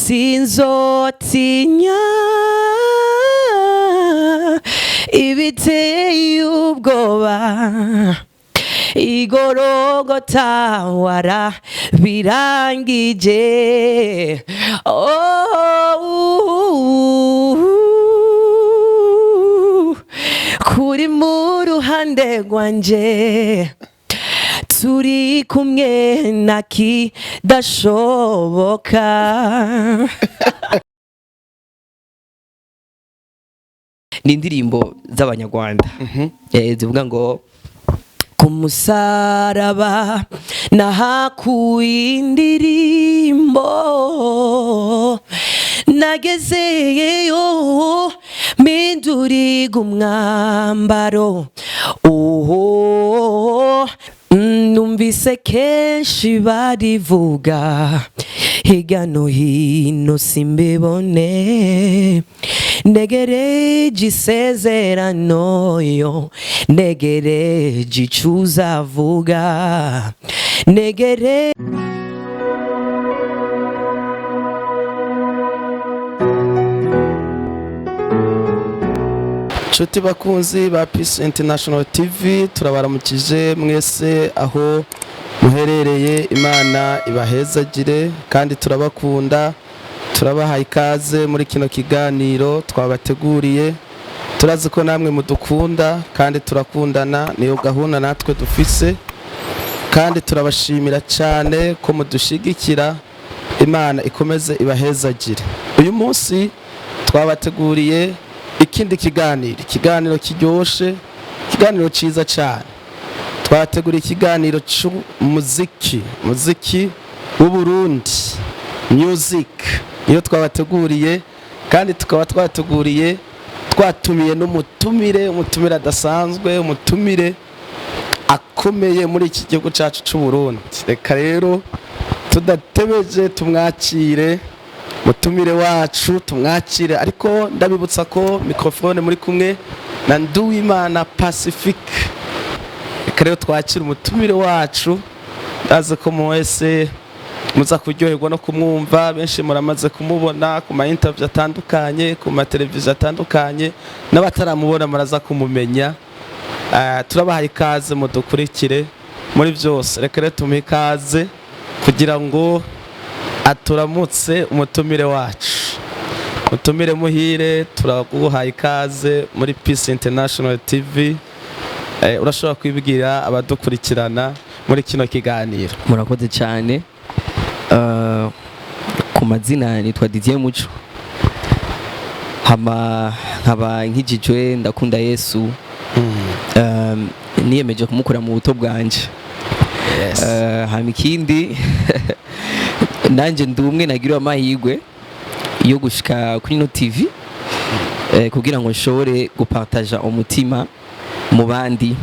sinzotinya ibiteye ubwoba igorogota wara birangije kuri mu ruhande rwanje turi kumwe nakidashoboka. Ni indirimbo z'abanyarwanda zivuga ngo ku musaraba nahakuye indirimbo nagezeyo mpinduriga umwambaro numvise kenshi barivuga hirya no hino simbibone negereje isezerano yo negereje ico uzavuga negere. Nshuti bakunzi ba Peace International TV, turabaramukije mwese aho muherereye. Imana ibahezagire kandi turabakunda, turabaha ikaze muri kino kiganiro twabateguriye. Turazi ko namwe mudukunda kandi turakundana, niyo gahunda natwe dufise, kandi turabashimira cyane ko mudushigikira. Imana ikomeze ibahezagire. Uyu munsi twabateguriye ikindi kiganiro kiryoshe, ikiganiro ciza cyane. Twategura ikiganiro cy'umuziki w'u Burundi, music niyo twabateguriye, kandi tukaba twateguriye twatumiye n'umutumire adasanzwe, umutumire akomeye muri iki gihugu cyacu cy'u Burundi. Reka rero tudatebeje tumwakire mutumire wacu, tumwakire. Ariko ndabibutsa ko microphone muri kumwe na Nduwimana Pacifique. Reka rero twakire umutumire wacu, ndaze ko mwese muza kuryoherwa no kumwumva. Benshi muramaze kumubona ku ma interview atandukanye, ku ma televiziyo atandukanye, n'abataramubona muraza kumumenya. Turabaha ikaze mudukurikire muri byose. Reka rero tumuhe ikaze kugira ngo aturamutse umutumire wacu. Mutumire muhire, turaguha ikaze muri Peace International TV. Urashobora kwibwira abadukurikirana muri kino kiganiro. Murakoze cyane. Ku mazina nitwa Didier Muco, nkaba nkijijwe ndakunda Yesu. Niyemeje kumukura mu buto bwanje. Hama ikindi nanje ndumwe nagira amahirwe yo gushika kuri no TV kugira ngo nshobore gupartager umutima mu bandi.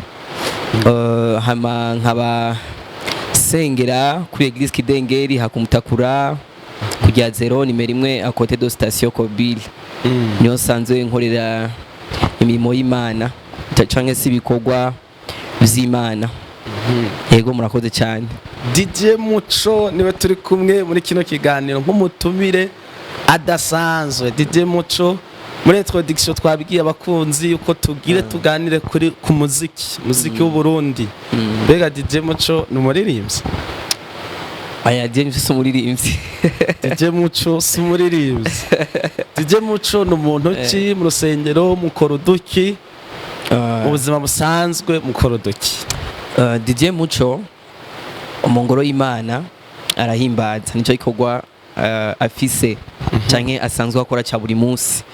Hama nkaba sengera kuri Eglise Kidengeri hakumutakura kujya 0 nimero 1 à côté de station Kobili. Niyo sanzwe nkorera imirimo y'Imana canke sibikorwa vy'Imana. Yego murakoze cyane. Didier Muco niwe turi kumwe muri kino kiganiro nk'umutumire adasanzwe. Didier Muco muri introduction twabigiye abakunzi uko tugire tuganire ku muziki w'u Burundi. Mbega Didier Muco ni umuririmbyi? Aya Didier si umuririmbyi. Didier Muco si umuririmbyi. Didier Muco ni umuntu ki mu rusengero, mukora uduki, mu buzima busanzwe mukora uduki? Didier Muco mu ngoro y'Imana arahimbaza, nicyo gikorwa afise canke asanzwe akora ca buri munsi.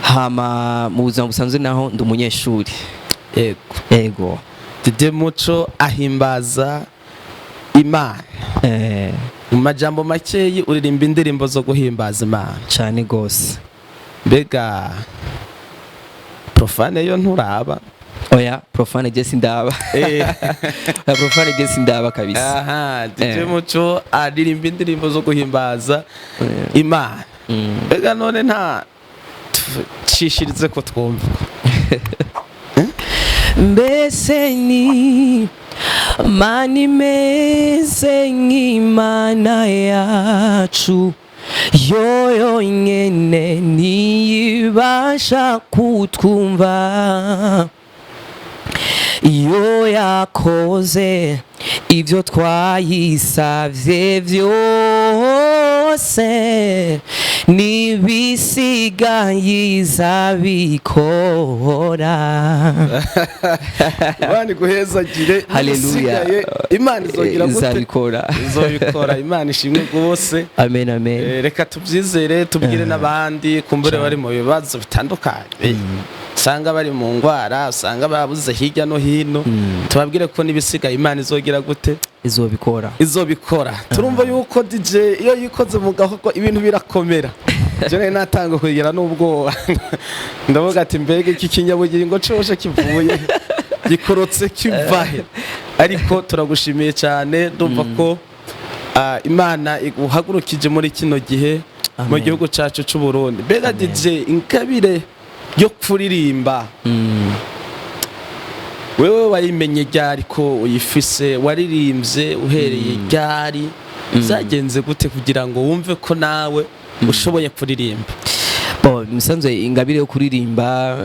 Hama mu buzima busanzwe naho ndi umunyeshuri. Yego. Didier Muco ahimbaza Imana. Mu majambo makeyi uririmba indirimbo zo guhimbaza Imana cyane gose. Mbega profane yo nturaba? Oya, profane je sindaba. Profane je sindaba kabisa. Aha, Didier Muco aririmba indirimbo zo guhimbaza Imana. Mbega none nta cishirize ko twumva. Mbese ni mani meze nk'Imana yacu yoyo nyene niyibasha kutwumva, iyo yakoze ibyo twayisavye vyose, nibisigaye izabikora. Imana iguhezagire. Haleluya. Imana izogira gute? Izobikora. Imana ishimwe rwose. Amen, amen. Reka tubyizere, tubwire n'abandi kumbure bari mu bibazo bitandukanye, usanga bari mu ngwara, usanga babuze hirya no hino, tubabwire ko nibisigaye Imana izogira gute? Izobikora. Turumva yuko DJ iyo yikoze mu gahogo ibintu birakomera. Jone natanga kugira n'ubwoba. Ndavuga ati mbega iki kinyabugingo cose kivuye gikorotse kivahe. Ariko turagushimiye cyane, ndumva ko Imana iguhagurukije muri kino gihe mu gihugu cyacu cy'u Burundi. Mbega DJ ingabire yo kuririmba, wewe wayimenye ryari ko uyifise? Waririmbye uhereye ryari? Zagenze gute kugira ngo wumve ko nawe ushoboye kuririmba? Musanzwe ingabire yo kuririmba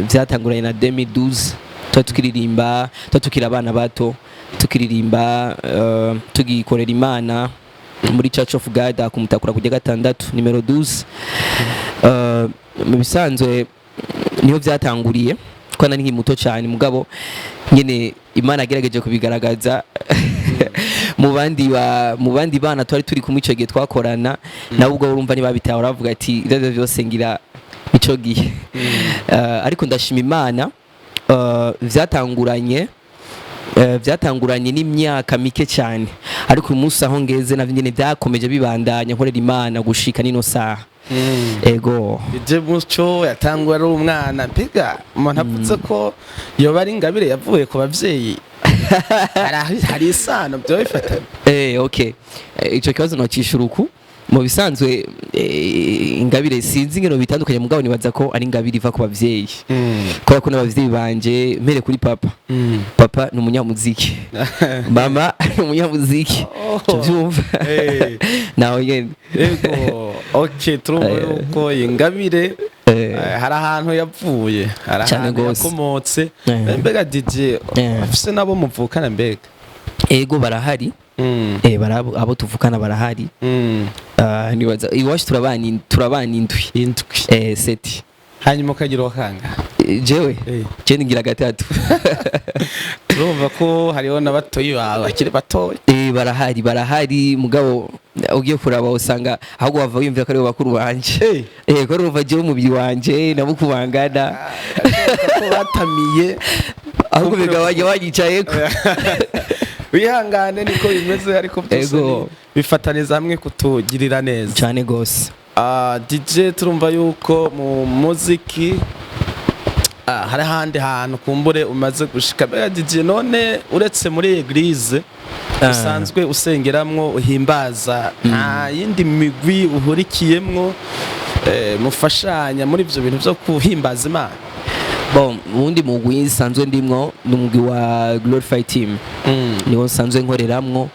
byatanguranye na 2012. Tukiririmba, tukiri abana bato, tukiririmba, tugikorera Imana muri Church of God akumutakura kujya gatandatu nimero 12. Mu bisanzwe niho byatanguriye, ko nari nki muto cyane, mugabo nyene Imana agerageje kubigaragaza mu bandi bana twari turi kumwe ico gihe twakorana, nawe ubwo urumva ni babitaho, uravuga ati ivyo byose ngira ico gihe. Ariko ndashima Imana, byatanguranye n'imyaka mike cyane, ariko uyu munsi aho ngeze navyo nyene byakomeje bibandanya nkorera Imana gushika nino saha. Ego Didier muco yatangwa ari umwana, mbega umuntu avuze ko yoba ari ingabire yavuye ku bavyeyi, hari isano byo bifatana. Okay, ico kibazo no cishuruku. Mu bisanzwe ingabire sinzi ngeno bitandukanye, mugabo nibaza ko ari ingabire iva ku bavyeyi. Kubera ko n'abavyeyi banje mpere kuri papa. Papa ni umunyamuziki, mama ni umunyamuziki. Tuvyumva nawe nyene. Ego okay, turumva yuko ingabire hari ahantu yavuye, hari ahantu yakomotse. Mbega DJ afise nabo muvukana mbega? Ego barahari. Abo tuvukana barahari. Nibaza iwacu turabana indwi. Seti. Hanyuma ukagira wakanga? Jewe ngira gatatu. Turumva ko hariho n'abatoyi bawe bakiri batoya. Barahari mugabo ugiye kuraba usanga ahubwo bava wimvira ko ari bakuru banje. Ko ruva je umubiri wanje nabo kubangana. Ko batamiye ahubwo bigabanye wanyicayeko. Wihangane niko bimeze, ariko byose bifataniza hamwe kutugirira neza cyane gose. DJ turumva yuko mu muziki hari handi hantu kumbure umaze gushika. Mbega DJ none uretse muri eglise usanzwe usengeramwo uhimbaza, nta yindi migwi uhurikiyemwo mufashanya muri ivyo bintu byo kuhimbaza Imana? Ubundi mugwi sanzwe ndimwo n'umugwi wa Glorify Team, niwo sanzwe nkoreramwo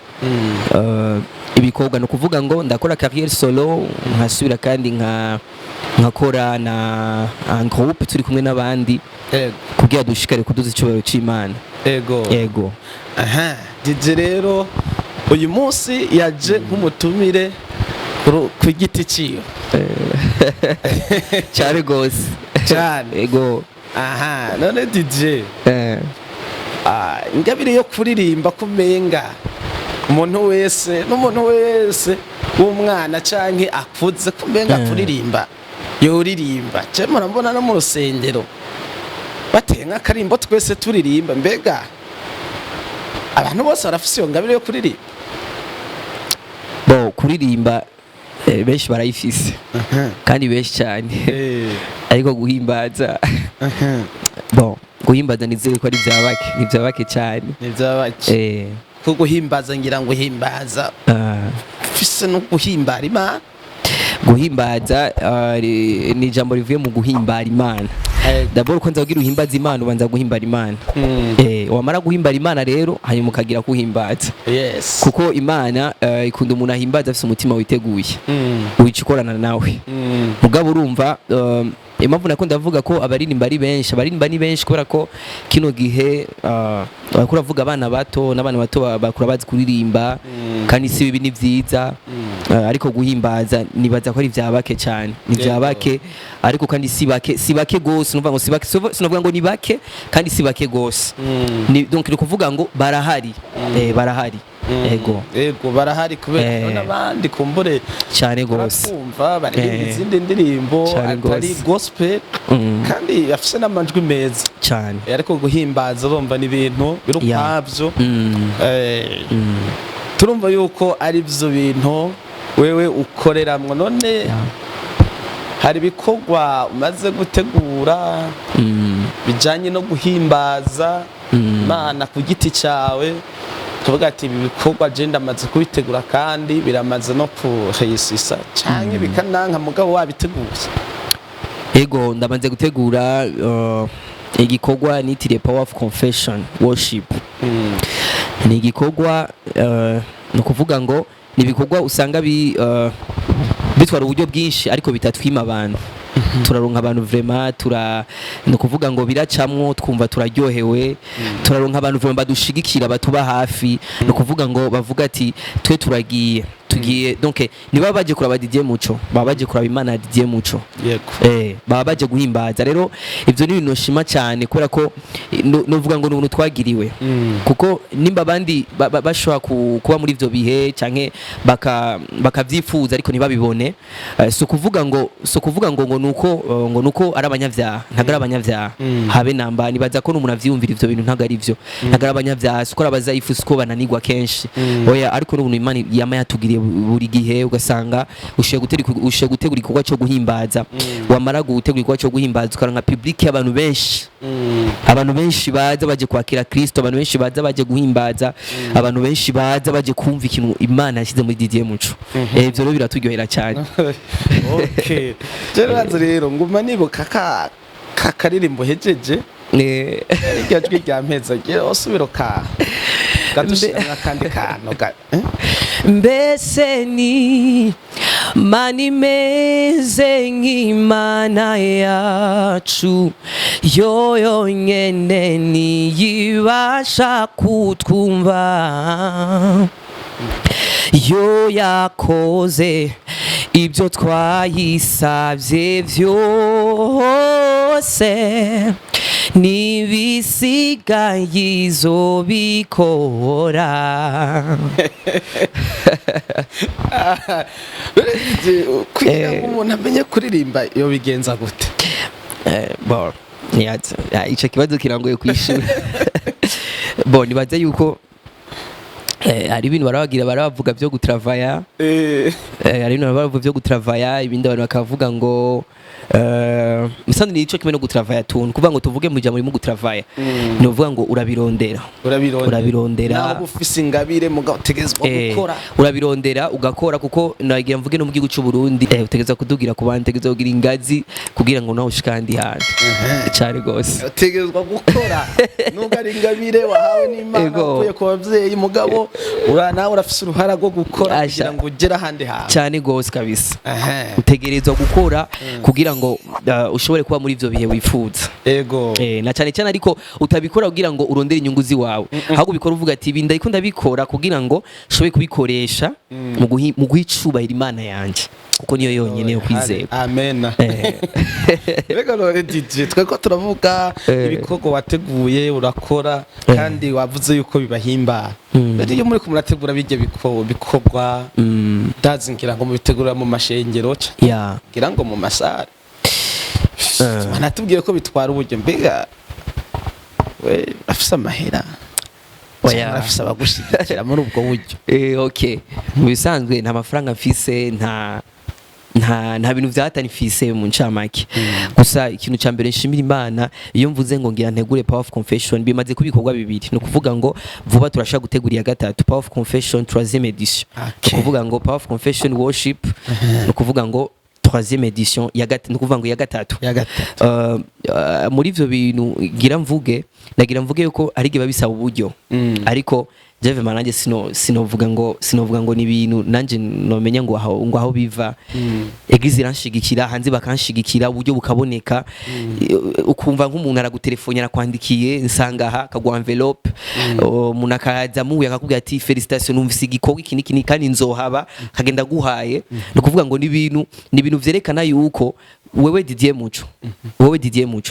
ibikorwa, no kuvuga ngo ndakora carrière solo, nkasubira kandi nkakora na un groupe turi kumwe n'abandi kugira dushikare kuduza icubero c'Imana. Ego. DJ rero uyu munsi yaje nk'umutumire ku giti ciyo cyane gose cyane. Ego. None DJ ingabire yo kuririmba kumenga umuntu wese w'umwana canke akuze kumenga kuririmba yoririmba. Je murambona no mu rusengero bateye nk'akarimbo twese turirimba. Mbega abantu bose barafise iyo ngabire yo kuririmba? Kuririmba benshi barayifise kandi benshi cyane, ariko guhimbaza guhimbaza nizere ko ari byabake cyane. Ko guhimbaza ngira ngo uhimbaza ufise no guhimbara Imana. Guhimbaza ni ijambo rivuye mu guhimbara Imana. d'abord kwanza ugira uhimbaza Imana ubanza guhimbara Imana wamara guhimbara Imana rero hanyuma ukagira kuhimbaza kuko Imana ikunda umuntu ahimbaza afite umutima witeguye wicikorana nawe mugabo urumva impamvu nako ndavuga ko abaririmba ari benshi kubera ko kino gihe bakura vuga abana bato n'abana bato bakura bazi kuririmba kandi si bibi ni vyiza ariko guhimbaza nibaza ko ari vyabake cyane ni vyabake ariko kandi si bake gose numva ngo si bake sinovuga ngo ni bake kandi si bake gose donc ni kuvuga ngo barahari barahari ego barahari kubera n'abandi kumbure cyane gose kumva baririmba izindi ndirimbo atari gospel kandi afise n'amajwi meza cyane ariko guhimbaza urumva ni ibintu birukwavyo turumva yuko ari byo bintu wewe ukoreramwo none hari bikorwa umaze gutegura bijanye no guhimbaza Imana ku giti cyawe tuvuga ati ibi bikorwa je ndamaze kubitegura kandi biramaze no kuhesisa cyane bikananka mugabo wabiteguye ego ndamaze gutegura igikorwa nitiriye Power of Confession Worship ni igikorwa no kuvuga ngo ni ibikorwa usanga bitwara uburyo bwinshi ariko bitatwima abantu turaronka abantu vraiment no kuvuga ngo biracamwo twumva turaryohewe turaronka abantu vraiment badushigikira batuba hafi no kuvuga ngo bavuga ati twe tugiye donc niba baje kuraba Didier muco baba baje kuraba Imana Didier muco baba baje guhimbaza rero ivyo ni ibintu nshima cyane kubera ko novuga ngo n'ubuntu twagiriwe kuko nimba abandi bashobora kuba muri ivyo bihe canke bakavyifuza ariko ntibabibone so kuvuga ngo nuko ari abanyavyaha ntagara abanyavyaha habe namba nibaza ko n'umuntu avyumvira ivyo bintu ntagara ivyo ntagara abanyavyaha siko abazayifuza ko bananirwa kenshi oya ariko n'ubuntu Imana yama yatugiriye buri gihe ugasanga ushiye gutegura igikorwa cyo guhimbaza wamara gutegura igikorwa cyo guhimbaza ukaranka public y'abantu benshi baza baje kwakira Kristo abantu benshi baza baje guhimbaza abantu benshi baza baje kumva ikintu Imana yashyize muri Didier muco ivyo rero biraturyohera cyane okay rero nguma nibuka karirimbo hejeje iryo jwi rya mpeza osubiro gadushira kandi kantu mbese ni mani meze nk'Imana yacu yo nyene niyibasha kutwumva yo yakoze ibyo twayisabye vyose nibisigaye izobikora kugira ngo umuntu amenye kuririmba iyo bigenza gute ico kibazo kirangoye kwishura nibaza yuko hari ibintu barabavuga byo gutravaya hari ibintu barabavuga byo gutravaya ibindi abantu bakavuga ngo musanze ni ico kimwe no gutravaya tuntu kuvuga ngo tuvuge mu jambo rimwe gutravaya no vuga ngo urabirondera nawe ufise ingabire mugategezwa gukora urabirondera ugakora kuko nagira mvuge no mu gihugu cy'u Burundi utegeza kudugira ku bantu utegeza kugira ingazi kugira ngo nawe ushikandi handi cyane gose utegezwa gukora nuko ari ingabire wahawe n'Imana uvuye ku bavyeyi mugabo nawe urafise uruhara rwo gukora kugira ngo ugere ahandi hawe cyane gose kabisa utegerezwa gukora kugira ngo ushobore kuba muri ivyo bihe wifuza na cyane cyane ariko utabikora kugira ngo urondere inyungu ziwawe ahubwo bikora uvuga ati binda iko ndabikora kugira ngo shobe kubikoresha mu guhicubahira Imana yanje kuko niyo yonyene yo kwizera amen rega no Didier tweko turavuga ibikorwa wateguye urakora kandi wavuze yuko bibahimba iyo muri kumurategura bijye bikorwa ndazingira ngo mubitegura mu mashengero ngira ngo mu masare natubwiye ko bitwara uburyo mbega we afise amahera afise abagushigikira muri ubwo buryo okay mu bisanzwe nta mafaranga mfise nta bintu vyatani fise mu ncamake gusa ikintu ca mbere nshimira Imana iyo mvuze ngo ngira ntegure Power of Confession bimaze kubikorwa bibiri no kuvuga ngo vuba turashaka gutegura ya gatatu Power of Confession 3e edition kuvuga ngo Power of Confession Worship no kuvuga ngo troisième édition no kuvuga ngo ya gatatu muri ivyo bintu ngira mvuge yuko ari gihe babisaba uburyo ariko Jeve mananje sinovuga ngo ni ibintu nanje nomenya ngo aho biva egize iranshigikira hanze bakanshigikira uburyo bukaboneka ukumva nk'umuntu aragutelefone arakwandikiye nsangaha akagwa envelope umuntu akaza muye akakubwira ati felicitation numvise igikorwa iki kandi nzohaba kagenda guhaye no kuvuga ngo ni ibintu vyerekana yuko wewe Didier Muco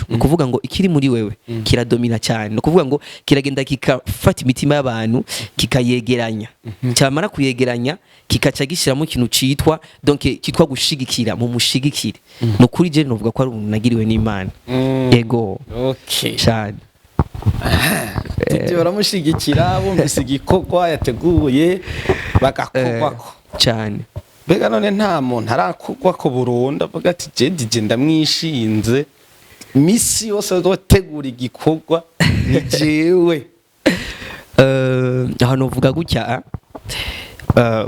no kuvuga ngo ikiri muri wewe kiradomina cyane no kuvuga ngo kiragenda kikafata imitima y'abantu kikayegeranya cyamara kuyegeranya kikaca gishiramo ikintu citwa donc kitwa gushigikira mu mushigikire no kuri je novuga ko ari umuntu nagiriwe n'Imana yego okay cyane Didier baramushigikira bumvise igikorwa yateguye bagakorwako cyane bega none nta muntu arakugwa ko Burundi avuga ati je Didier ndamwishinze misi yose zotegura igikorwa ni jewe aho novuga gutya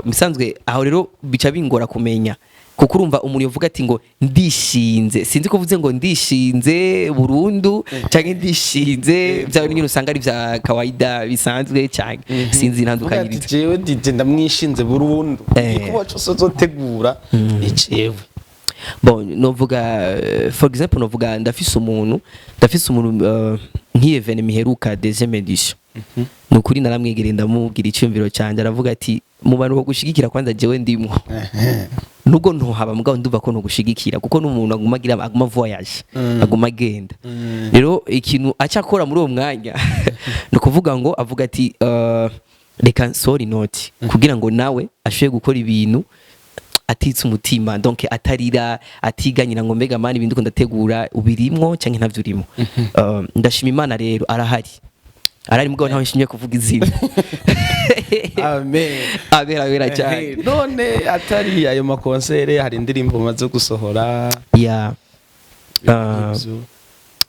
misanzwe aho rero bica bingora kumenya kuko urumva umuntu yovuga ati ngo ndishinze sinzi ko vuze ngo ndishinze Burundu cyangwa ndishinze byawe n'ibintu usanga ari bya kawaida bisanzwe cyane sinzi ntandukanyiriza jewe Didier ndamwishinze Burundu igikorwa cyose zotegura ni jewe bon novuga for example novuga ndafise umuntu nk'evene miheruka deuxième édition nukuri naramwegereye ndamubwira icyumviro cyanje aravuga ati mu bantu bagushigikira kwanza jewe ndimo nubwo ntuhaba mugabo ndumva ko ntugushigikira kuko n'umuntu aguma voyage aguma agenda rero ikintu acyakora muri uwo mwanya no kuvuga ngo avuga ati reka sorry note kugira ngo nawe ashoye gukora ibintu atitse umutima donc atarira atiganyira ngo mbega mani ibindi ko ndategura ubirimwo cyangwa ntavyo urimo ndashima Imana rero arari mugabo ntawe nshimye kuvuga izina amen abera cyane none atari ayo makonsere hari indirimbo maze gusohora ya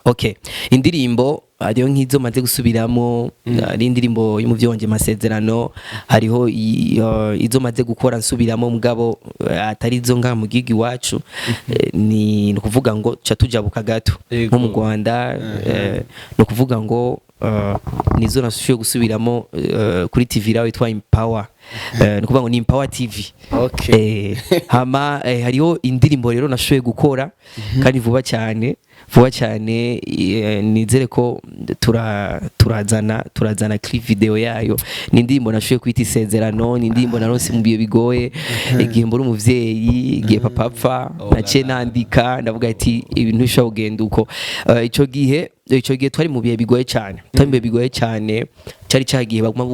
okay indirimbo hariho nk'izo maze gusubiramo ari indirimbo y'umuvyonje masezerano hariho izo maze gukora nsubiramo mugabo atari izo nga mu gigi wacu ni kuvuga ngo ca tujabuka gato nko mu Rwanda no kuvuga ngo nizo nashoboye gusubiramo kuri TV rawe yitwa Empower no kuvuga ngo ni Empower TV okay hama hariho indirimbo rero nashoboye gukora kandi vuba cyane nizere ko turazana clip video yayo ni indirimbo nashoboye kwita isezerano ni indirimbo naronse mu biyo bigoye igihe mbura umuvyeyi igihe papa apfa naciye nandika ndavuga ati ibintu bishobora kugenda uko ico gihe twari mu bihe bigoye cyane cyari cyagiye baguma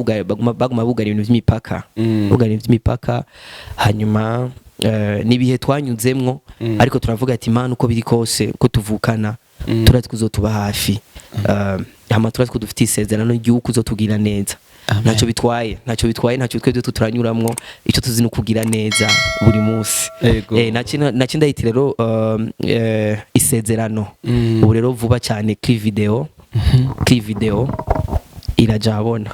bugara ibintu by'imipaka hanyuma nibihe twanyuzemwo ariko turavuga ati Imana uko biri kose ko tuvukana turazi kuzotuba hafi hama turazi ko dufite isezerano ry'uko uzotugira neza ntacyo bitwaye ntacyo twebwe tuturanyuramwo icyo tuzi no kugira neza buri munsi nacyo ndahita rero isezerano ubu rero vuba cyane clip video irajabona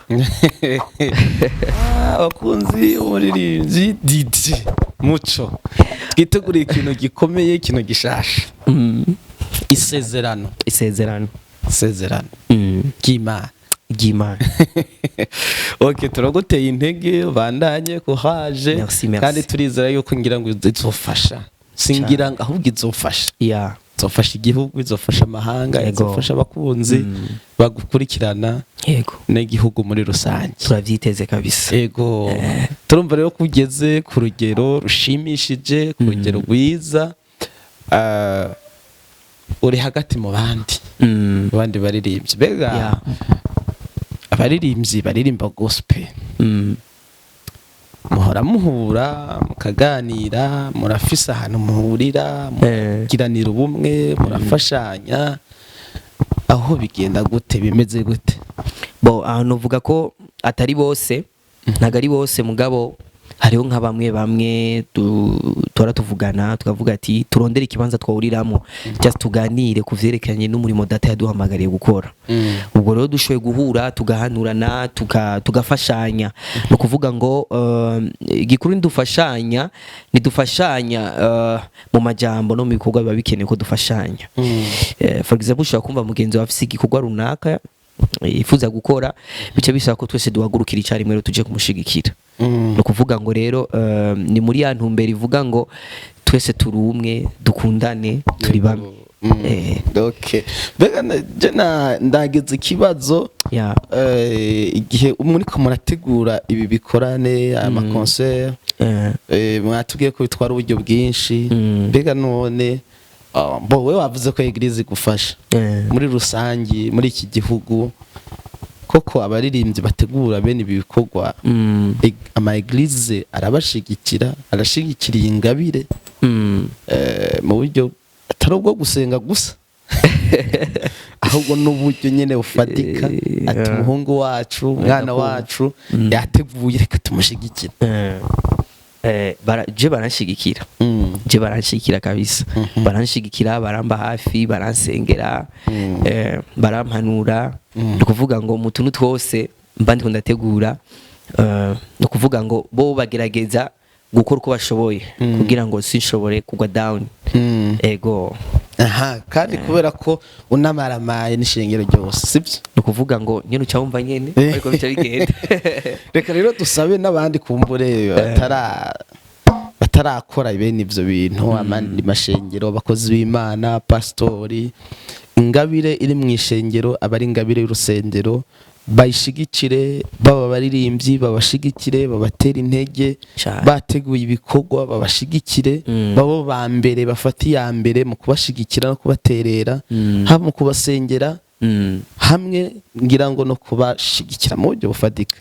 abakunzi umuririmbyi Didier Muco twiteguriye ikintu gikomeye ikintu gishasha isezerano Gima okay turaguteye intege bandanye kuhaje kandi turizera yuko ngira ngo izofasha singira ahubwo izofasha izofasha igihugu izofasha amahanga izofasha abakunzi bagukurikirana yego n'igihugu muri rusange turavyiteze kabisa yego turumva rero kugeze ku rugero rushimishije ku rugero rwiza uri hagati mu bandi baririmbyi bega abaririmbyi baririmba gospel muhora muhura mukaganira murafisa ahantu muhurira mugiranira ubumwe murafashanya aho bigenda gute bimeze gute bo ahantu uvuga ko atari bose ntago ari bose mugabo hariho nka bamwe tora tuvugana tukavuga ati turondere ikibanza twawuriramo just tuganire ku vyerekanye n'umurimo data yaduhamagariye gukora. Ubwo rero dushoboye guhura tugahanurana tugafashanya no kuvuga ngo igikuru ndufashanya mu majambo no mu bikorwa biba bikeneye ko dufashanya. For example ushobora kumva mugenzi wawe afise igikorwa runaka yifuza gukora bice bisaba ko twese duhagurukira icari mwe tuje kumushigikira. No kuvuga ngo rero ni muri ya ntumbero ivuga ngo twese turi umwe dukundane turi bamwe. Okay. Bega ndageze ikibazo igihe muri ko murategura ibi bikorane ama concert mwatubwiye ko bitwara uburyo bwinshi. Bega none we wavuze ko eglise igufasha muri rusangi muri iki gihugu koko abaririmbyi bategura bene ibi bikorwa ama eglise arabashigikira arashigikiriye ingabire mu buryo atari ubwo gusenga gusa ahubwo n'uburyo nyene bufatika ati umuhungu wacu umwana wacu yateguye reka tumushigikira. Je baranshigikira kabisa. Baranshigikira baramba hafi baransengera barampanura. No kuvuga ngo mu tuntu twose mba ndiko ndategura no kuvuga ngo bo bagerageza gukora uko bashoboye kugira ngo sinshobore kugwa down. Ego kandi kubera ko unamaramaye n'ishengero ryose sibyo no kuvuga ngo nyene ucawumva nyene ariko bica bigenda. Reka rero dusabe n'abandi kumbure batarakora bene ivyo bintu amandi mashengero abakozi b'Imana pastori ingabire iri mu ishengero abari ingabire y'urusengero bayishigikire baba baririmbyi babashigikire babatera intege bateguye ibikorwa babashigikire babo ba mbere bafati ya mbere mu kubashigikira no kubaterera hamwe mu kubasengera hamwe ngira ngo no kubashigikira mu buryo bufatika.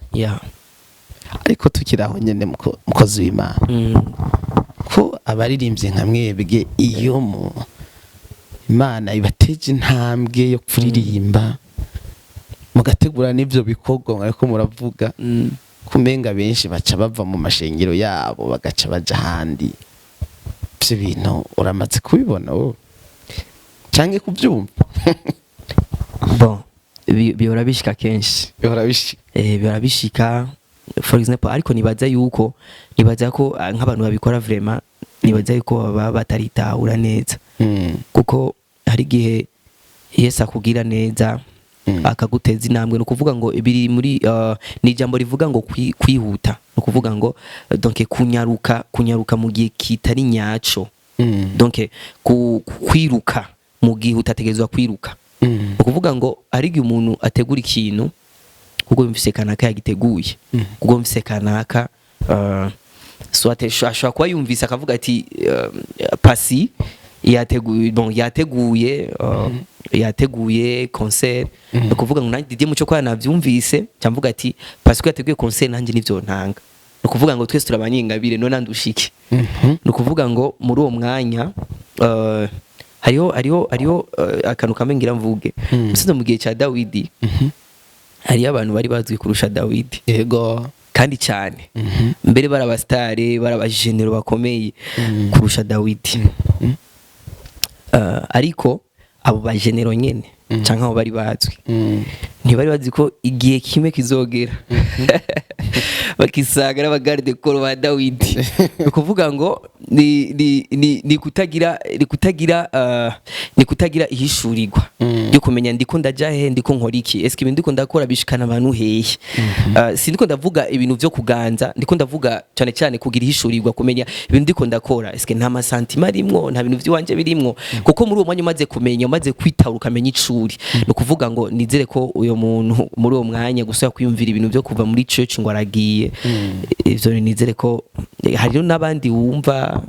Ariko tukiraho nyene mukozi w'Imana ko abaririmbyi nka mwebwe iyo mu Imana ibateje intambwe yo kuririmba mugategura n'ivyo bikorwa ariko muravuga kumenga benshi baca bava mu mashengero yabo bagaca baja handi. Ivyo bintu uramaze kubibona wowe canke kuvyumva? Bon bihora bishika kenshi. Bihora bishika for example ariko nibaza ko nk'abantu babikora vraiment nibaza yuko baba bataritahura neza kuko hari gihe Yesu akugira neza akaguteza intambwe no kuvuga ngo biri muri ni ijambo rivuga ngo kwihuta no kuvuga ngo donc kunyaruka mu gihe kitari nyaco donc kwiruka mu gihe utategezwa kwiruka no kuvuga ngo ari gihe umuntu ategura ikintu kuko bimfise kanaka yagiteguye kuko bimfise kanaka soit ashobora kuba yumvise akavuga ati pasi yateguye concert no kuvuga ngo nanjye Didier muco kwa navyumvise cyamvuga ati pasi ko yateguye concert nanjye nivyo ntanga no kuvuga ngo twese turabanyingabire no nandushike no kuvuga ngo muri uwo mwanya hariho akantu kamwe ngira mvuge musize mu gihe ca Dawidi hari abantu bari bazwi kurusha Dawidi. Yego kandi cyane mbere barabastare barabajenero bakomeye kurusha Dawidi. Ariko abo bajenero nyene canka abo bari bazwi ntibari bazi ko igihe kimwe kizogera bakisaga n'abagarde koro ba Dawidi. Ukuvuga ngo ni kutagira ihishurirwa yo kumenya ndiko ndaja he ndiko nkora iki eske ibintu ndiko ndakora bishikana abantu hehe. Si ndiko ndavuga ibintu byo kuganza ndiko ndavuga cyane cyane kugira ihishurirwa kumenya ibintu ndiko ndakora eske nta masantima rimwo nta bintu by'iwanje birimwo kuko muri uwo mwanya umaze kumenya umaze kwitaruka amenya icuri no kuvuga ngo nizere ko uyo muntu muri uwo mwanya gusubira kwiyumvira ibintu byo kuva muri church ngo aragiye ivyo nizere ko hari n'abandi wumva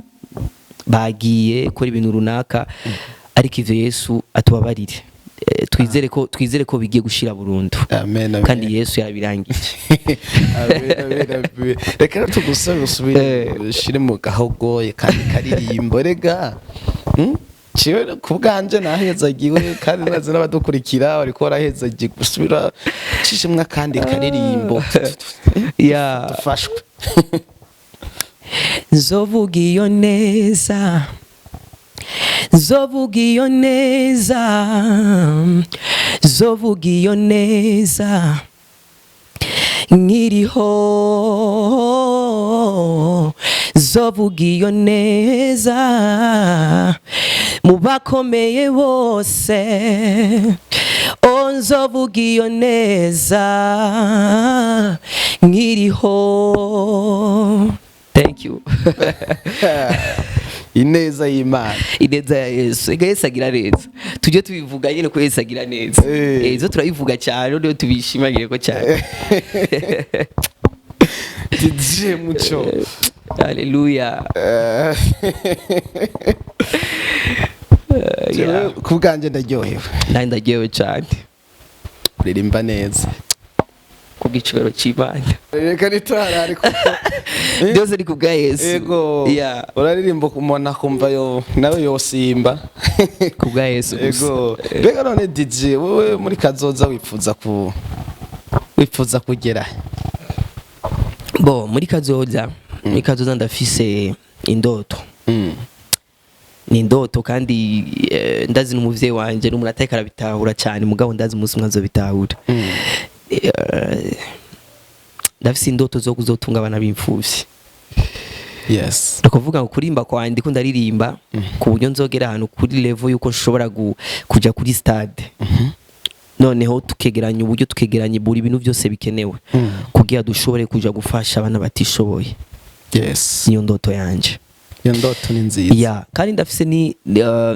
bagiye kora ibintu runaka ariko ivyo Yesu atubabarire twizere ko bigiye gushira burundu. Amen. Kandi Yesu yarabirangije. Amen. Reka tugusabe usubire shire mu gahogoye kandi karirimbo rega ciwe kubwanje nahezagiwe kandi naze n'abadukurikira bariko barahezagiye gusubira cishimwe kandi karirimbo ya dufashwe. nzovuga iyo neza, nzovuga iyo neza, nzovuga iyo neza nkiriho, nzovuga iyo neza mu bakomeye bose, nzovuga iyo neza nkiriho. Thank you. Ineza y'Imana, ineza ya Yesu. Ega Yesu agira neza, tujye tubivuga nyine ko Yesu agira neza. Izo turabivuga cyane, niyo tubishimagire ko cyane. Didier muco. Haleluya. Ku bwanjye ndaryohewe. Nanjye ndaryohewe cyane. Uririmba neza ku giciro cy'Imana. Reka nitarare kuko byose ni ku bwa Yesu. Yego. Uraririmba umuntu akumva nawe yosimba ku bwa Yesu gusa. Yego. Reka none DJ, wowe muri kazoza wifuza kugera? Bo muri kazoza ndafise indoto. Ni indoto kandi ndazi n'umuvyeyi wanje n'umuntu ateka arabitahura cyane, mugabo ndazi umunsi umwe azobitahura. Ndafise indoto zo kuzotunga abana b'imfuvyi. Yes. Ndakuvuga ngo kurimba kwanje ndiko ndaririmba ku buryo nzogera ahantu kuri level yuko nshobora kuja kuri stade. Noneho tukegeranya uburyo, tukegeranya buri ibintu byose bikenewe kugira dushobore kuja gufasha abana batishoboye. Yes. Niyo ndoto yanje. Iyo ndoto ni nziza. Kandi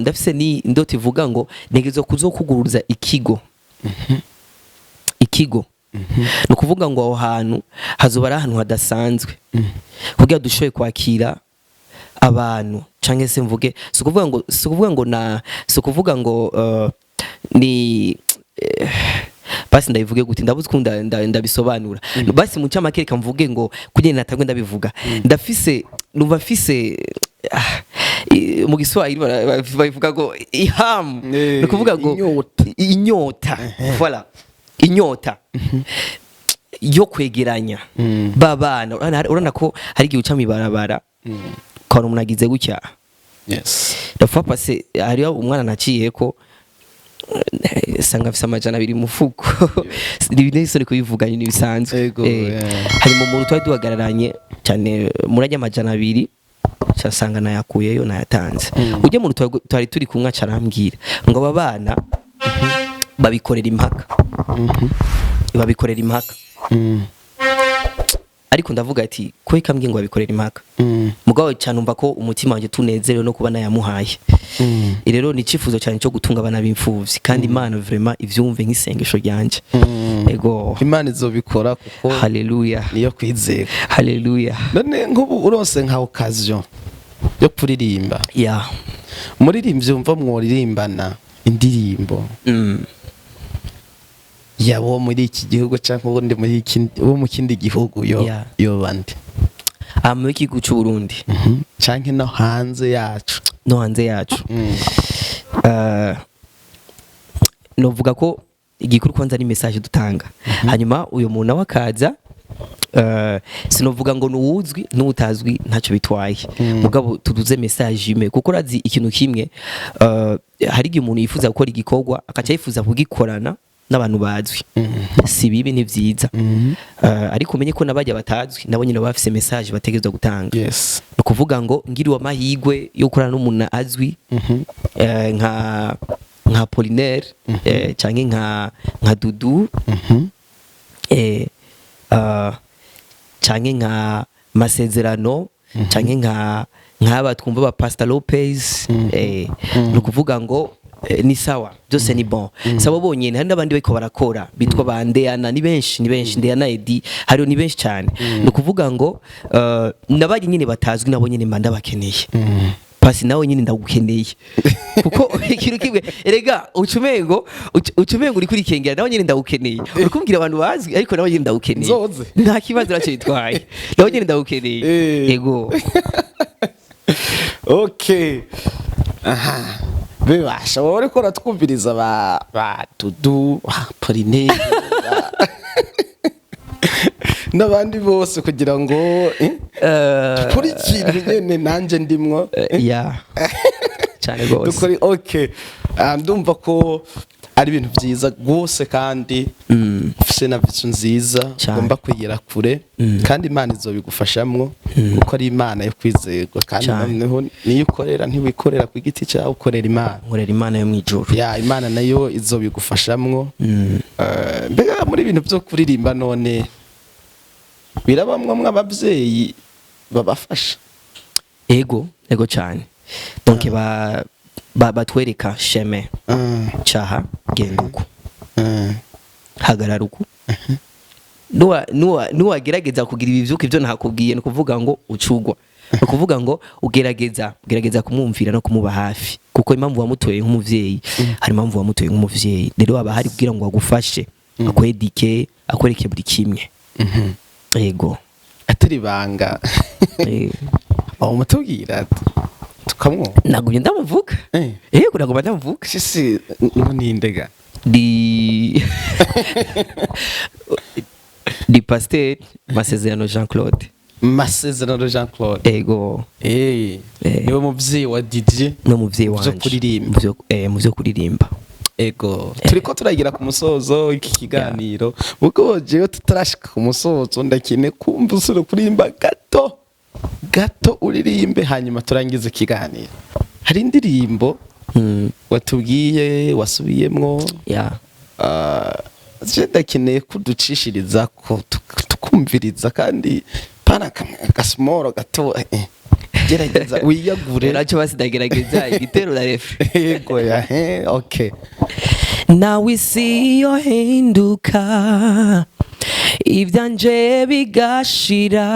ndafise ni indoto ivuga ngo ntegerezo kuzokuguruza ikigo. Ikigo. No kuvuga ngo aho hantu hazoba ari ahantu hadasanzwe. Kugira dushoboye kwakira abantu canke se mvuge sukuvuga ngo ni basi ndabivuge gute, ndabuze ko ndabisobanura. Basi mu cyama kereka mvuge ngo kugenda natagwe ndabivuga. Numva fise mu Giswahili bavuga ngo iham, no kuvuga ngo inyota. Voilà. Inyota yo kwegeranya babana. Urana ko hari igihe uca mibarabara kwa umuntu agize gutya. Yes. Dafa pase hariyo umwana naciye ko sanga afise amajana 2 mufuko. Ibintu kubivuga ni bisanzwe. Hari mu muntu twari duhagararanye cyane murajya amajana 2 cyasanga nayakuyeyo nayatanze. Ujye mu twari turi kumwe carambwira ngo babana babikorera impaka. Babikorera impaka. Ariko ndavuga ati ko ikambye ngo babikorera impaka. Mugabo cyane umva ko umutima wanje tunezerewe no kuba nayamuhaye. Rero ni cifuzo cyane cyo gutunga abana b'imfuvyi kandi Imana vraiment ivyumve nk'isengesho ryanje. Ego Imana izobikora kuko haleluya niyo kwizera. Haleluya. None nk'ubu urose nka occasion yo kuririmba. Muririmbye umva mworirimbana indirimbo. Yabo muri iki gihugu cyangwa ubundi wo mu kindi gihugu yo bandi. Mu gihugu cy'u Burundi. Canke no hanze yacu. No hanze yacu. Novuga ko igikuru kwanza ari message dutanga. Hanyuma uyo muntu wakaza sinovuga ngo nuwuzwi n'utazwi ntacyo bitwaye. Mugabo tuduze message ime kuko razi ikintu kimwe hari igihe umuntu yifuza gukora igikorwa akaca yifuza kugikorana n'abantu bazwi. Si bibi ni vyiza. Ariko umenye ko nabajya batazwi nabo nyine bafise message bategezwa gutanga. Yes. No kuvuga ngo ngiriwe amahigwe yo kurana n'umuntu azwi nka Polinaire canke nka Dudu canke nka Masezerano canke nk'aba twumva ba Pastor Lopez no kuvuga ngo ni sawa byose ni bon. Sabo bonyene hari n'abandi bariko barakora bitwa bandeana ni benshi Ndeana Edi hari ni benshi cyane. No kuvuga ngo nabaje nyine batazwi nabo nyine mba ndabakeneye. Pasi nawe nyine ndagukeneye kuko ikintu kimwe erega ucumengo uri kuri kengera nawe nyine ndagukeneye. Uri kumbwira abantu bazwi ariko nawe nyine ndagukeneye. Nta kibazo naco bitwaye nawe nyine ndagukeneye. Yego. Okay. Aha. Bebasha wowe ko ratwumviriza ba Dudu Polinaire. n'abandi bose kugira ngo kuri ikintu nyene nanje ndimwo ya cyane gose dukore okay. Ndumva ko ari ibintu byiza gose kandi ufise na vision nziza ugomba kuyira kure kandi Imana izobigufashamwo kuko ari Imana yo kwizerwa kandi noneho niyo ukorera ntiwikorera ku giti cyawe ukorera Imana nkorera Imana yo mwijuru ya Imana nayo izobigufashamwo mbega muri ibintu byo kuririmba none birabamwe abavyeyi babafasha ego cyane donc batwereka sheme cyaha genduko hagarara uku nuwagerageza kugira ibivyuka ivyo ntakubwiye no kuvuga ngo ucugwa no kuvuga ngo ugerageza kumwumvira no kumuba hafi kuko impamvu wamutoye nk'umuvyeyi hari impamvu wamutoye nk'umuvyeyi rero aba hari kugira ngo agufashe akwedike akwereke buri kimwe yego atari banga aho mutubwira tukamwo nagumye ndamuvuga yego nagumye ndamuvuga sisi nindega di pasteur Masezerano Jean Claude ego niwe muvyeyi wa Didier no muvyeyi wanje mu byo kuririmba ego turiko turagira ku musozo iki kiganiro ubwo jewe tutarashika ku musozo ndakine kumva usura kuririmba gato uririmbe hanyuma turangize ikiganiro hari indirimbo watubwiye wasubiyemwo ndakeneye kuducishiriza ko tukumviriza kandi pana gasmoro gato gerageza wiyagure naco basidagerageza igitero la refe yego ya okay nawe isi yohinduka ivyanje bigashira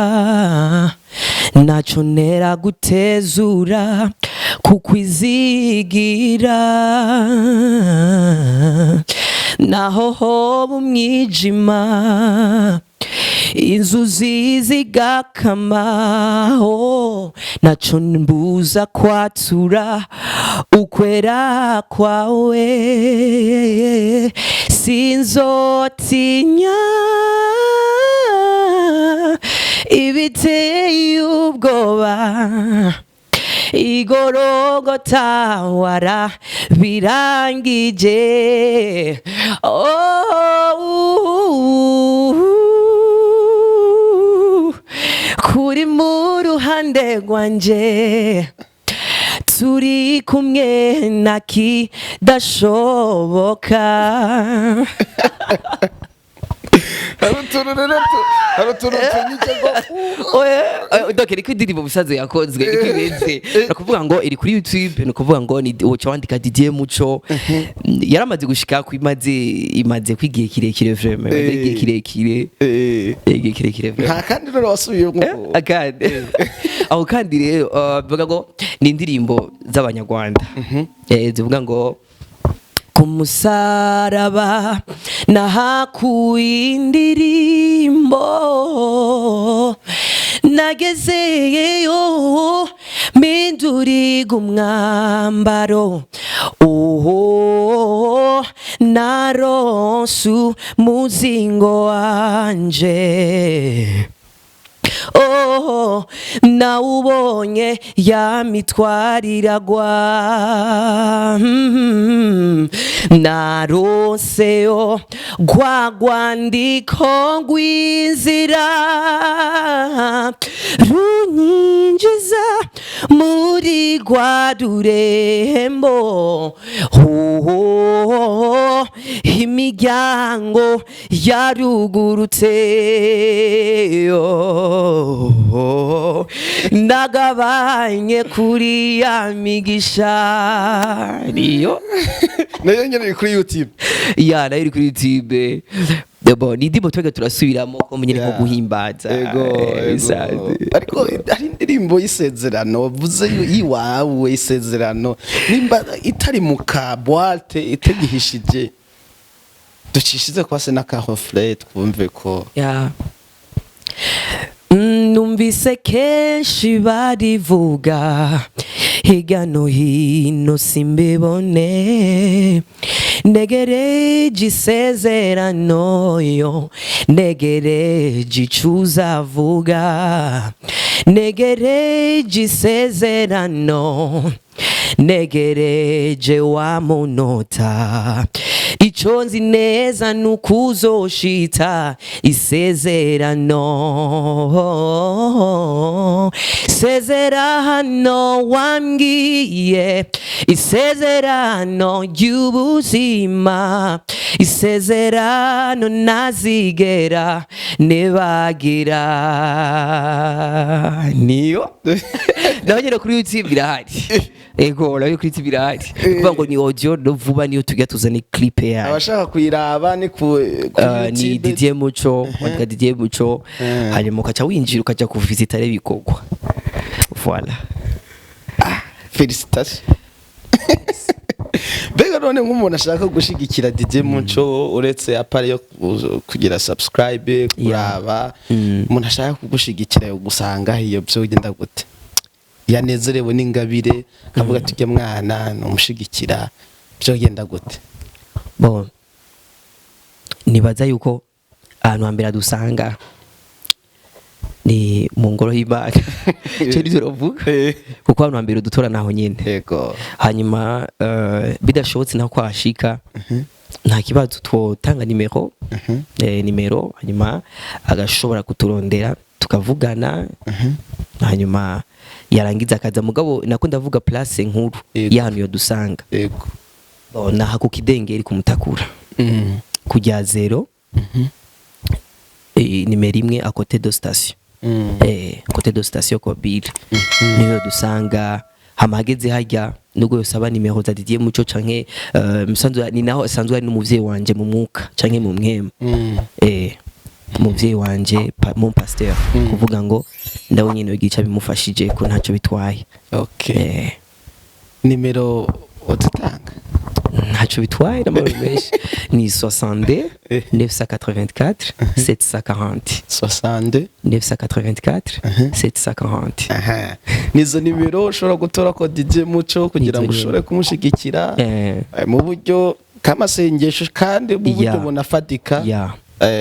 naco ntera gutezura kukwizigira naho hoba umwijima inzuzi zigakamaho naco mbuza kwatura ukwera kwawe sinzotinya ibiteye ubwoba igorogota wara birangije kuri mu ruhande rwanje turi kumwe nakidashoboka donc iri indirimbo bisazo yakozwe iri kwibeze no kuvuga ngo iri kuri YouTube no kuvuga ngo ni uca wandika Didier Muco yaramaze gushika ku imaze kwigiye kirekire vraiment igiye kirekire nta kandi rero wasubiye ngo akandi aho kandi rero bavuga ngo ni indirimbo z'abanyarwanda zivuga ngo kumusaraba nahakuye indirimbo nagezeyo mpinduriga umwambaro naronse umuzingo wanje nawubonye ya mitwariragwa naronseyo gwagwandiko ngwinzira runyinjiza muri gwa rurembo imiryango yarugurutse ndagabanye kuri ya migisha niyo nayo nyene iri kuri YouTube nayo iri kuri YouTube ni indirimbo twege turasubiramo ko munyene nko guhimbaza ariko hari indirimbo y'isezerano vuze yiwawe isezerano nimba itari mu ka boîte itegihishije ducishize kwase na ka reflet twumve ko numvise kenshi barivuga hirya no hino simbibone, negereje isezerano yo, negereje ico uzavuga, negereje isezerano, negereje wa munota, ico nzi neza nuko uzoshitsa isezerano, isezerano wambwiye, isezerano ry'ubuzima, isezerano ntazigera nibagira. Niyo naho nyine kuri YouTube birahari. Ego nayo kuri YouTube birahari, kuvuga ngo ni audio no vuba niyo tujya tuzana clip yayo. Abashaka kuyiraba ni ku ni Didier Muco, wandika Didier Muco, hanyuma ukaca winjira ukaja kuvisita rero ibikorwa. Voilà. Félicitations. Mbega none nk'umuntu ashaka gushigikira Didier Muco uretse apare yo kugira subscribe kuraba, umuntu ashaka kugushigikira yo gusanga iyo byo ugenda gute? Yanezerewe n'ingabire kavuga tujye mwana numushigikira byo genda gute? Bon, nibaza yuko ahantu hambere dusanga ni mu ngoro y'Imana. Cyo nivyo rovuga kuko ahantu hambere dutora naho nyene. Yego. Hanyuma bidashobotse naho kwashika nta kibazo twotanga nimero, nimero hanyuma agashobora kuturondera tukavugana, hanyuma yarangiza akaza, mugabo nako ndavuga place nkuru y'ahantu yo dusanga. Yego. Naha ku Kidengeri ku Mutakura, kujya 0, nimero 1 à côté de station, côté de station kubwijwi niyo dusanga. Hamageze hajya nubwo yosaba nimero za Didier Muco canke musanzwe ni naho asanzwe ari n'umuvyeyi wanje mu mwuka canke mu mwema, umuvyeyi wanje mon pasteur, kuvuga ngo ndawo nyine gica bimufashije ko ntacyo bitwaye. Okay. Nimero utanga ntacyo bitwaye n'amaro menshi ni 62 984 740 62 984 740. Nizo nimero ushobora gutora ko Didier Muco kugira ngo ushobore kumushigikira mu buryo kamasengesho kandi mu buryo bunafatika.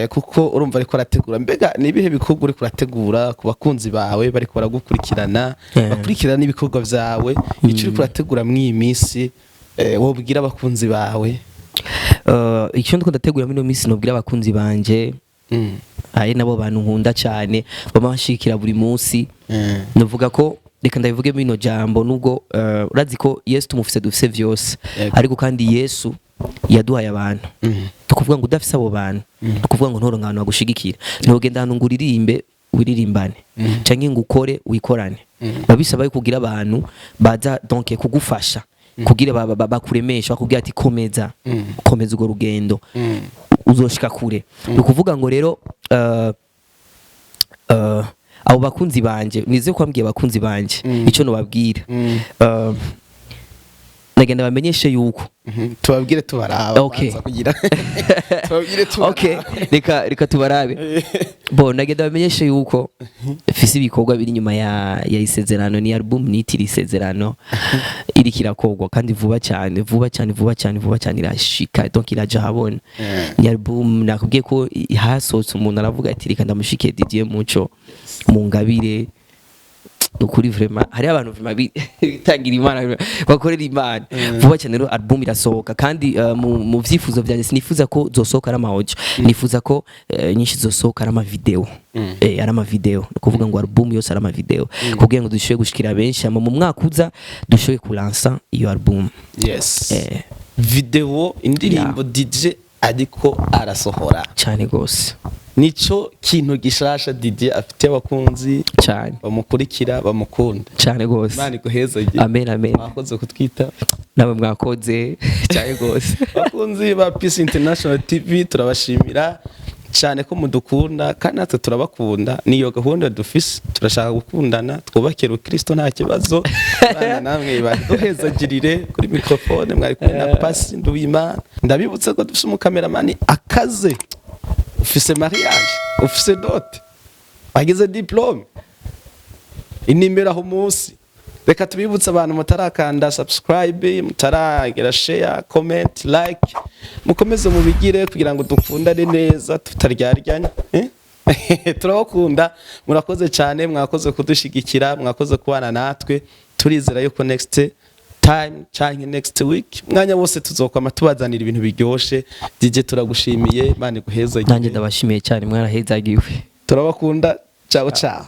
Kuko urumva ariko arategura. Mbega nibihe bikorwa uri kurategura ku bakunzi bawe bariko baragukurikirana, bakurikirana ibikorwa vyawe, ico uri kurategura mw'iyi minsi wobwira abakunzi bawe? Icyo ndiko ndategura muri minsi nobwira abakunzi banje, ari nabo bantu nkunda cyane bamashikira buri munsi. Novuga ko reka ndabivuge bino jambo, nubwo urazi ko Yesu tumufise dufise vyose, ariko kandi Yesu yaduhaye abantu. Tukuvuga ngo udafise abo bantu, tukuvuga ngo ntoronka abantu bagushigikira, ntogenda hano nguririmbe wiririmbane canke ngo ukore wikorane. Babisaba yo kugira abantu baza donc kugufasha kugira bakuremesha, kugira ati komeza komeza ugo rugendo uzoshika kure. Ukuvuga ngo rero abo bakunzi banje nize kwambwiye abakunzi banje ico no babwira, nagenda bamenyeshe yuko tubabwire tubaraba. Okay. Kugira tubabwire tubaraba. Okay, reka tubarabe. Bon, nagenda bamenyeshe yuko fisi ibikorwa biri nyuma ya isezerano, ni album nitiri isezerano iri kirakogwa kandi vuba cyane irashika, donc iraja habona. Ni album nakubwiye ko hasotse umuntu aravuga ati reka ndamushike Didier Muco mu ngabire. Ukuri vraiment hari abantu bitangira Imana bakorera Imana. Vuba cyane rero album irasohoka, kandi mu vyifuzo byanjye sinifuza ko zosohoka ari audio, nifuza ko nyinshi zosohoka ari video. Ari video, kuvuga ngo album yose ari video, kugira ngo dushoye gushikira benshi mu mwaka uza dushoye kulansa iyo album. Yes. Video indirimbo DJ ariko arasohora cyane gose. Nico kintu gishasha Didier afite abakunzi cyane bamukurikira bamukunda cyane gose. Imana iguheze. Amen amen. Mwakoze kutwita, nawe mwakoze cyane gose. Bakunzi ba Peace International TV turabashimira cyane ko mudukunda, kandi natwe turabakunda. Niyo gahunda dufise, turashaka gukundana, twubakira Kristo nta kibazo. Bana namwe baduhezagirire kuri microphone, mwari kumwe na Pasi Nduwimana. Ndabibutse ko dufise umukameramani akaze, ufise mariage, ufise dot, agize diplome, inimero aho munsi reka tubibutse abantu mutarakanda subscribe, mutaragira share, comment, like, mukomeze mubigire kugira ngo dukundane neza tutaryarya. Turabakunda, murakoze cyane, mwakoze kudushigikira, mwakoze kubana natwe. Turizera yuko next time cyangwa next week mwanya wose tuzokwama tubazanira ibintu biryoshe. DJ turagushimiye, Imana iguheza. Nanjye ndabashimiye cyane, mwarahezagiwe. Turabakunda, ciao ciao.